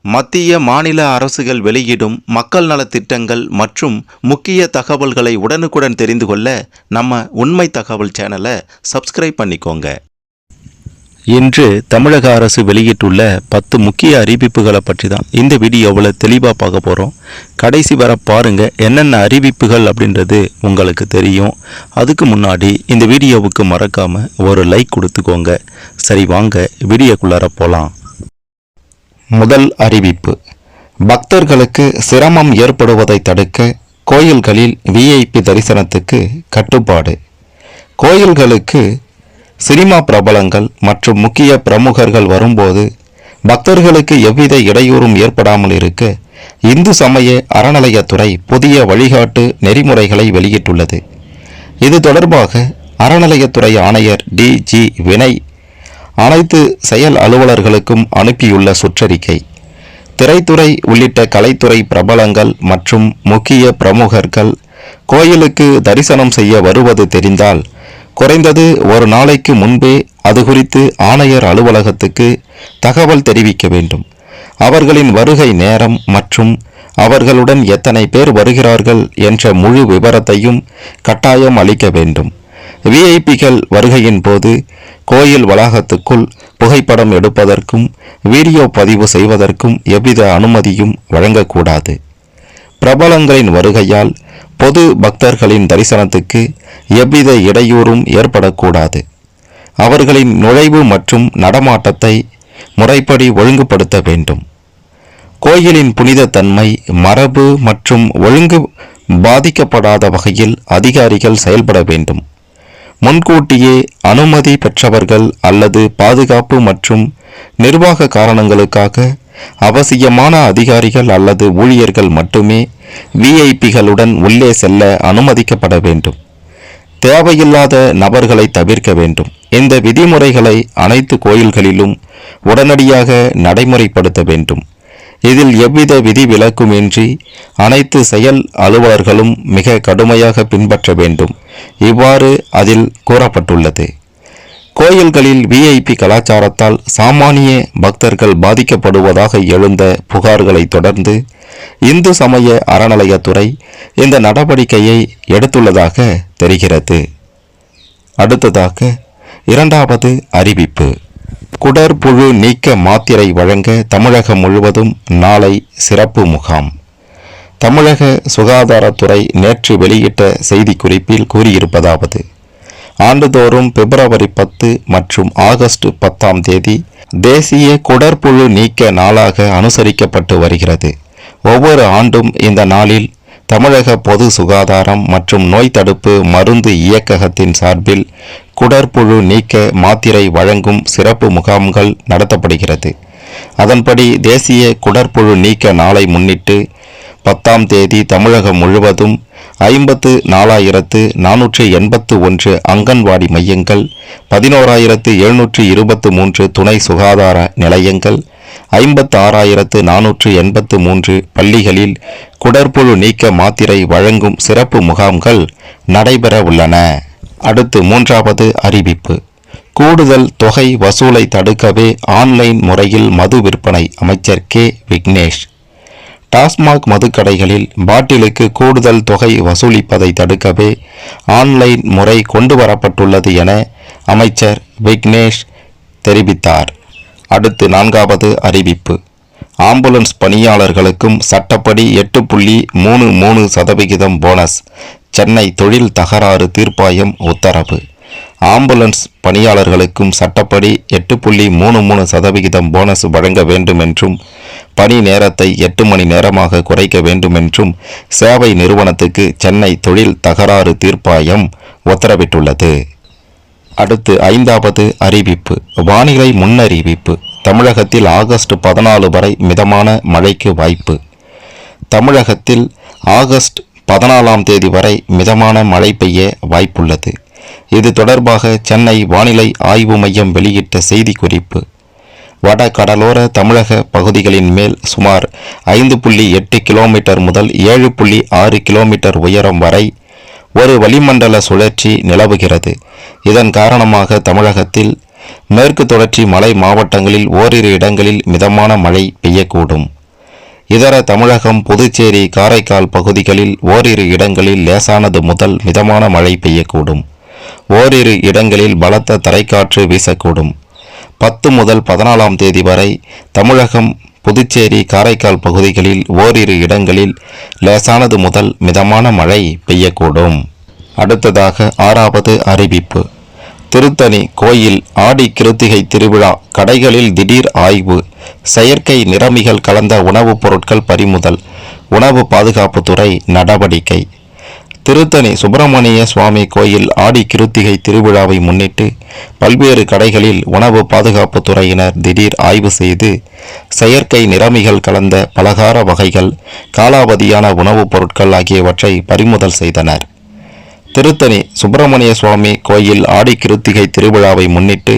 மத்திய மாநில அரசுகள் வெளியிடும் மக்கள் நலத்திட்டங்கள் மற்றும் முக்கிய தகவல்களை உடனுக்குடன் தெரிந்து கொள்ள நம்ம உண்மை தகவல் சேனலை சப்ஸ்கிரைப் பண்ணிக்கோங்க. இன்று தமிழக அரசு வெளியிட்டுள்ள 10 முக்கிய அறிவிப்புகளை பற்றி தான் இந்த வீடியோவில் தெளிவாக பார்க்க போகிறோம். கடைசி வர பாருங்க, என்னென்ன அறிவிப்புகள் அப்படின்றது உங்களுக்கு தெரியும். அதுக்கு முன்னாடி இந்த வீடியோவுக்கு மறக்காம ஒரு லைக் கொடுத்துக்கோங்க. சரி, வாங்க வீடியோக்குள்ளார போகலாம். முதல் அறிவிப்பு: பக்தர்களுக்கு சிரமம் ஏற்படுவதை தடுக்க கோயில்களில் விஐபி தரிசனத்துக்கு கட்டுப்பாடு. கோயில்களுக்கு சினிமா பிரபலங்கள் மற்றும் முக்கிய பிரமுகர்கள் வரும்போது பக்தர்களுக்கு எவ்வித இடையூறும் ஏற்படாமல் இருக்க இந்து சமய அறநிலையத்துறை புதிய வழிகாட்டு நெறிமுறைகளை வெளியிட்டுள்ளது. இது தொடர்பாக அறநிலையத்துறை ஆணையர் DG வினய் அனைத்து செயல் அலுவலர்களுக்கும் அனுப்பியுள்ள சுற்றறிக்கை: திரைத்துறை உள்ளிட்ட கலைத்துறை பிரபலங்கள் மற்றும் முக்கிய பிரமுகர்கள் கோயிலுக்கு தரிசனம் செய்ய வருவது தெரிந்தால் குறைந்தது ஒரு நாளைக்கு முன்பே அது குறித்து ஆணையர் அலுவலகத்துக்கு தகவல் தெரிவிக்க வேண்டும். அவர்களின் வருகை நேரம் மற்றும் அவர்களுடன் எத்தனை பேர் வருகிறார்கள் என்ற முழு விவரத்தையும் கட்டாயம் அளிக்க வேண்டும். விஐபிகள் வருகையின் போது கோயில் வளாகத்துக்குள் புகைப்படம் எடுப்பதற்கும் வீடியோ பதிவு செய்வதற்கும் எவ்வித அனுமதியும் வழங்கக்கூடாது. பிரபலங்களின் வருகையால் பொது பக்தர்களின் தரிசனத்துக்கு எவ்வித இடையூறும் ஏற்படக்கூடாது. அவர்களின் நுழைவு மற்றும் நடமாட்டத்தை முறைப்படி ஒழுங்குபடுத்த வேண்டும். கோயிலின் புனித தன்மை, மரபு மற்றும் ஒழுங்கு பாதிக்கப்படாத வகையில் அதிகாரிகள் செயல்பட வேண்டும். முன்கூட்டியே அனுமதி பெற்றவர்கள் அல்லது பாதுகாப்பு மற்றும் நிர்வாக காரணங்களுக்காக அவசியமான அதிகாரிகள் அல்லது ஊழியர்கள் மட்டுமே விஐபிகளுடன் உள்ளே செல்ல அனுமதிக்கப்பட வேண்டும். தேவையில்லாத நபர்களை தவிர்க்க வேண்டும். இந்த விதிமுறைகளை அனைத்து கோயில்களிலும் உடனடியாக நடைமுறைப்படுத்த வேண்டும். இதில் எவ்வித விதிவிலக்குமின்றி அனைத்து செயல் அலுவலர்களும் மிக கடுமையாக பின்பற்ற வேண்டும். இவ்வாறு அதில் கூறப்பட்டுள்ளது. கோயில்களில் விஐபி கலாச்சாரத்தால் சாமானிய பக்தர்கள் பாதிக்கப்படுவதாக எழுந்த புகார்களை தொடர்ந்து இந்து சமய அறநிலையத்துறை இந்த நடவடிக்கையை எடுத்துள்ளதாக தெரிகிறது. அடுத்ததாக இரண்டாவது அறிவிப்பு: குடற்புழு நீக்க மாத்திரை வழங்க தமிழகம் முழுவதும் நாளை சிறப்பு முகாம். தமிழக சுகாதாரத்துறை நேற்று வெளியிட்ட செய்திக்குறிப்பில் கூறியிருப்பதாவது: ஆண்டுதோறும் பிப்ரவரி 10 மற்றும் ஆகஸ்ட் 10ஆம் தேதி தேசிய குடற்புழு நீக்க நாளாக அனுசரிக்கப்பட்டு வருகிறது. ஒவ்வொரு ஆண்டும் இந்த நாளில் தமிழக பொது சுகாதாரம் மற்றும் நோய் தடுப்பு மருந்து இயக்ககத்தின் சார்பில் குடற்புழு நீக்க மாத்திரை வழங்கும் சிறப்பு முகாம்கள் நடத்தப்படுகிறது. அதன்படி தேசிய குடற்புழு நீக்க நாளை முன்னிட்டு 10ஆம் தேதி தமிழகம் முழுவதும் 54,481 அங்கன்வாடி மையங்கள், 11,723 துணை சுகாதார நிலையங்கள், 56,483 பள்ளிகளில் குடற்புழு நீக்க மாத்திரை வழங்கும் சிறப்பு முகாம்கள் நடைபெற உள்ளன. அடுத்து மூன்றாவது அறிவிப்பு: கூடுதல் தொகை வசூலை தடுக்கவே ஆன்லைன் முறையில் மது விற்பனை. அமைச்சர் K. விக்னேஷ்: டாஸ்மாக் மதுக்கடைகளில் பாட்டிலுக்கு கூடுதல் தொகை வசூலிப்பதை தடுக்கவே ஆன்லைன் முறை கொண்டு வரப்பட்டுள்ளது என அமைச்சர் விக்னேஷ் தெரிவித்தார். அடுத்து நான்காவது அறிவிப்பு: ஆம்புலன்ஸ் பணியாளர்களுக்கும் சட்டப்படி 8.33% போனஸ். சென்னை தொழில் தகராறு தீர்ப்பாயம் உத்தரவு: ஆம்புலன்ஸ் பணியாளர்களுக்கும் சட்டப்படி 8.33% போனஸ் வழங்க வேண்டும் என்றும் பணி நேரத்தை 8 மணி நேரமாக குறைக்க வேண்டும் என்றும் சேவை நிறுவனத்துக்கு சென்னை தொழில் தகராறு தீர்ப்பாயம் உத்தரவிட்டுள்ளது. அடுத்து ஐந்தாவது அறிவிப்பு: வானிலை முன்னறிவிப்பு. தமிழகத்தில் ஆகஸ்ட் 14 வரை மிதமான மழைக்கு வாய்ப்பு. தமிழகத்தில் ஆகஸ்ட் 14ஆம் தேதி வரை மிதமான மழை பெய்ய வாய்ப்புள்ளது. இது தொடர்பாக சென்னை வானிலை ஆய்வு மையம் வெளியிட்ட செய்திக்குறிப்பு: வட கடலோர தமிழக பகுதிகளின் மேல் சுமார் 5.8 கிலோமீட்டர் முதல் 7.6 கிலோமீட்டர் உயரம் வரை ஒரு வளிமண்டல சுழற்சி நிலவுகிறது. இதன் காரணமாக தமிழகத்தில் மேற்கு தொடர்ச்சி மலை மாவட்டங்களில் ஓரிரு இடங்களில் மிதமான மழை பெய்யக்கூடும். இதர தமிழகம், புதுச்சேரி, காரைக்கால் பகுதிகளில் ஓரிரு இடங்களில் லேசானது முதல் மிதமான மழை பெய்யக்கூடும். ஓரிரு இடங்களில் பலத்த தரைக்காற்று வீசக்கூடும். 10 முதல் 14ஆம் தேதி வரை தமிழகம், புதுச்சேரி, காரைக்கால் பகுதிகளில் ஓரிரு இடங்களில் லேசானது முதல் மிதமான மழை பெய்யக்கூடும். அடுத்ததாக 6வது அறிவிப்பு. திருத்தணி கோயில் ஆடி கிருத்திகை திருவிழா, கடைகளில் திடீர் ஆய்வு, செயற்கை நிறமிகள் கலந்த உணவுப் பொருட்கள் பறிமுதல், உணவு பாதுகாப்புத்துறை நடவடிக்கை. திருத்தணி சுப்பிரமணிய சுவாமி கோயில் ஆடி கிருத்திகை திருவிழாவை முன்னிட்டு பல்வேறு கடைகளில் உணவு பாதுகாப்பு துறையினர் திடீர் ஆய்வு செய்து செயற்கை நிறமிகள் கலந்த பலகார வகைகள், காலாவதியான உணவுப் பொருட்கள் ஆகியவற்றை பறிமுதல் செய்தனர். திருத்தணி சுப்பிரமணிய சுவாமி கோயில் ஆடி கிருத்திகை திருவிழாவை முன்னிட்டு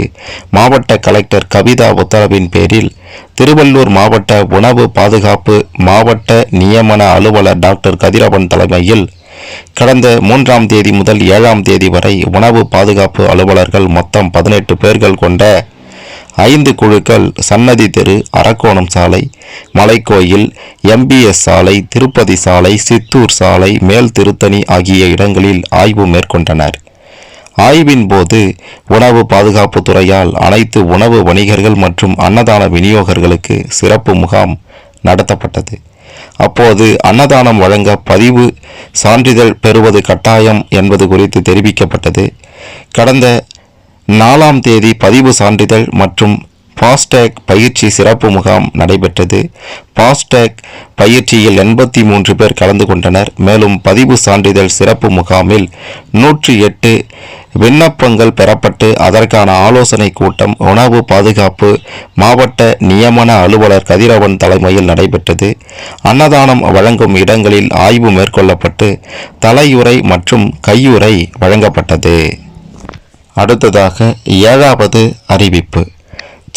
மாவட்ட கலெக்டர் கவிதா உத்தரவின் பேரில் திருவள்ளூர் மாவட்ட உணவு பாதுகாப்பு மாவட்ட நியமன அலுவலர் டாக்டர் கதிரவன் தலைமையில் கடந்த 3ஆம் தேதி முதல் 7ஆம் தேதி வரை உணவு பாதுகாப்பு அலுவலர்கள் மொத்தம் 18 பேர்கள் கொண்ட 5 குழுக்கள் சன்னதி தெரு, அரக்கோணம் சாலை, மலைக்கோயில், MBS சாலை, திருப்பதி சாலை, சித்தூர் சாலை, மேல் திருத்தணி ஆகிய இடங்களில் ஆய்வு மேற்கொண்டனர். ஆய்வின் போது உணவு பாதுகாப்பு துறையால் அனைத்து உணவு வணிகர்கள் மற்றும் அன்னதான விநியோகர்களுக்கு சிறப்பு முகாம் நடத்தப்பட்டது. அப்போது அன்னதானம் வழங்க பதிவு சான்றிதழ் பெறுவது கட்டாயம் என்பது குறித்து தெரிவிக்கப்பட்டது. கடந்த 4ஆம் தேதி பதிவு சான்றிதழ் மற்றும் ஃபாஸ்டேக் பயிற்சி சிறப்பு முகாம் நடைபெற்றது. ஃபாஸ்டேக் பயிற்சியில் 83 பேர் கலந்து கொண்டனர். மேலும் பதிவு சான்றிதழ் சிறப்பு முகாமில் 108 விண்ணப்பங்கள் பெறப்பட்டு அதற்கான ஆலோசனை கூட்டம் உணவு பாதுகாப்பு மாவட்ட நியமன அலுவலர் கதிரவன் தலைமையில் நடைபெற்றது. அன்னதானம் வழங்கும் இடங்களில் ஆய்வு மேற்கொள்ளப்பட்டு தலையுறை மற்றும் கையுறை வழங்கப்பட்டது. அடுத்ததாக 7வது அறிவிப்பு.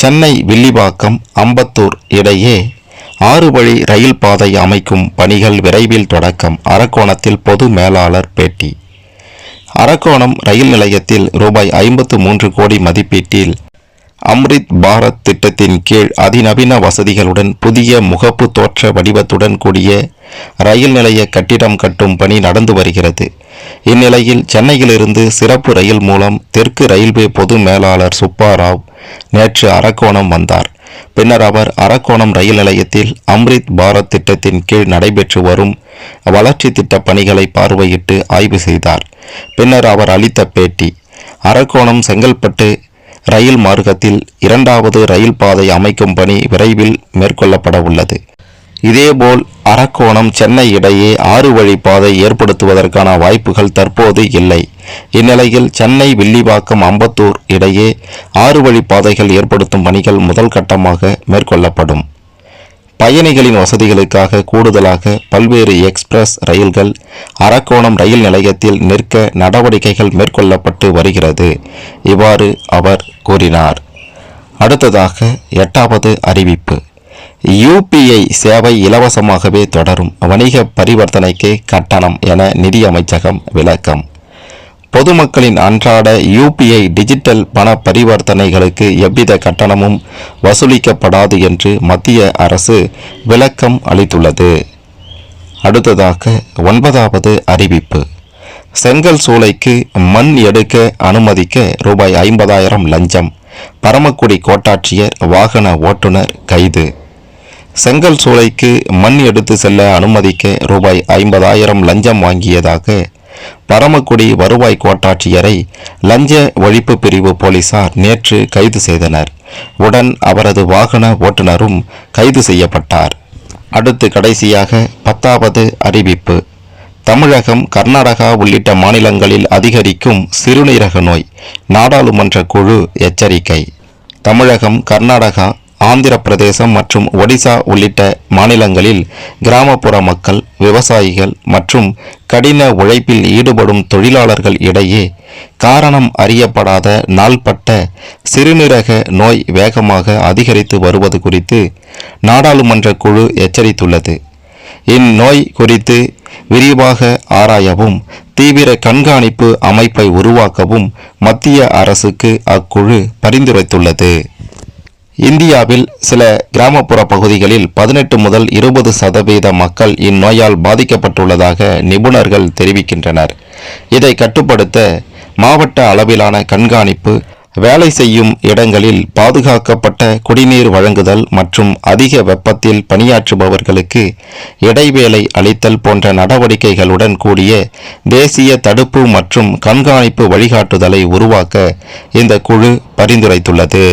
சென்னை வில்லிவாக்கம் அம்பத்தூர் இடையே 6 வழி ரயில் பாதை அமைக்கும் பணிகள் விரைவில் தொடக்கம். அரக்கோணத்தில் பொது மேலாளர் பேட்டி. அரக்கோணம் ரயில் நிலையத்தில் ரூபாய் 53 கோடி மதிப்பீட்டில் அம்ரித் பாரத் திட்டத்தின் கீழ் அதிநவீன வசதிகளுடன் புதிய முகப்பு தோற்ற வடிவத்துடன் கூடிய ரயில் நிலைய கட்டிடம் கட்டும் பணி நடந்து வருகிறது. இந்நிலையில் சென்னையிலிருந்து சிறப்பு ரயில் மூலம் தெற்கு ரயில்வே பொது மேலாளர் சுப்பாராவ் நேற்று அரக்கோணம் வந்தார். பின்னர் அவர் அரக்கோணம் ரயில் நிலையத்தில் அம்ரித் பாரத் திட்டத்தின் கீழ் நடைபெற்று வரும் வளர்ச்சி திட்ட பணிகளை பார்வையிட்டு ஆய்வு செய்தார். பின்னர் அவர் அளித்த பேட்டி. அரக்கோணம் செங்கல்பட்டு ரயில் மார்க்கத்தில் 2வது ரயில் பாதை அமைக்கும் பணி விரைவில் மேற்கொள்ளப்பட உள்ளது. இதேபோல் அரக்கோணம் சென்னை இடையே 6 வழி பாதை ஏற்படுத்துவதற்கான வாய்ப்புகள் தற்போது இல்லை. இந்நிலையில் சென்னை வில்லிவாக்கம் அம்பத்தூர் இடையே 6 வழி பாதைகள் ஏற்படுத்தும் பணிகள் முதல் கட்டமாக மேற்கொள்ளப்படும். பயணிகளின் வசதிகளுக்காக கூடுதலாக பல்வேறு எக்ஸ்பிரஸ் ரயில்கள் அரக்கோணம் ரயில் நிலையத்தில் நிற்க நடவடிக்கைகள் மேற்கொள்ளப்பட்டு வருகிறது. இவ்வாறு அவர் கூறினார். அடுத்ததாக 8வது அறிவிப்பு. UPI சேவை இலவசமாகவே தொடரும், வணிக பரிவர்த்தனைக்கு கட்டணம் என நிதி அமைச்சகம் விளக்கம். பொதுமக்களின் அன்றாட UPI டிஜிட்டல் பண பரிவர்த்தனைகளுக்கு எவ்வித கட்டணமும் வசூலிக்கப்படாது என்று மத்திய அரசு விளக்கம் அளித்துள்ளது. அடுத்ததாக 9வது அறிவிப்பு. செங்கல் சூளைக்கு மண் எடுக்க அனுமதிக்க ரூபாய் 50,000 லஞ்சம், பரமக்குடி கோட்டாட்சியர் வாகன ஓட்டுநர் கைது. செங்கல் சூளைக்கு மண் எடுத்து செல்ல அனுமதிக்க ரூபாய் 50,000 லஞ்சம் வாங்கியதாக பரமக்குடி வருவாய் கோட்டாட்சியரை லஞ்ச ஒழிப்பு பிரிவு போலீசார் நேற்று கைது செய்தனர். உடன் அவரது வாகன ஓட்டுநரும் கைது செய்யப்பட்டார். அடுத்து கடைசியாக 10வது அறிவிப்பு. தமிழகம், கர்நாடகா உள்ளிட்ட மாநிலங்களில் அதிகரிக்கும் சிறுநீரக நோய், நாடாளுமன்ற குழு எச்சரிக்கை. தமிழகம், கர்நாடகா, ஆந்திர பிரதேசம் மற்றும் ஒடிசா உள்ளிட்ட மாநிலங்களில் கிராமப்புற மக்கள், விவசாயிகள் மற்றும் கடின உழைப்பில் ஈடுபடும் தொழிலாளர்கள் இடையே காரணம் அறியப்படாத நாள்பட்ட சிறுநீரக நோய் வேகமாக அதிகரித்து வருவது குறித்து நாடாளுமன்ற குழு எச்சரித்துள்ளது. இந்நோய் குறித்து விரிவாக ஆராயவும் தீவிர கண்காணிப்பு அமைப்பை உருவாக்கவும் மத்திய அரசுக்கு அக்குழு பரிந்துரைத்துள்ளது. இந்தியாவில் சில கிராமப்புற பகுதிகளில் 18 முதல் 20% மக்கள் இந்நோயால் பாதிக்கப்பட்டுள்ளதாக நிபுணர்கள் தெரிவிக்கின்றனர். இதை கட்டுப்படுத்த மாவட்ட அளவிலான கண்காணிப்பு, வேலை செய்யும் இடங்களில் பாதுகாக்கப்பட்ட குடிநீர் வழங்குதல் மற்றும் அதிக வெப்பத்தில் பணியாற்றுபவர்களுக்கு இடைவேளை அளித்தல் போன்ற நடவடிக்கைகளுடன் கூடிய தேசிய தடுப்பு மற்றும் கண்காணிப்பு வழிகாட்டுதலை உருவாக்க இந்த குழு பரிந்துரைத்துள்ளது.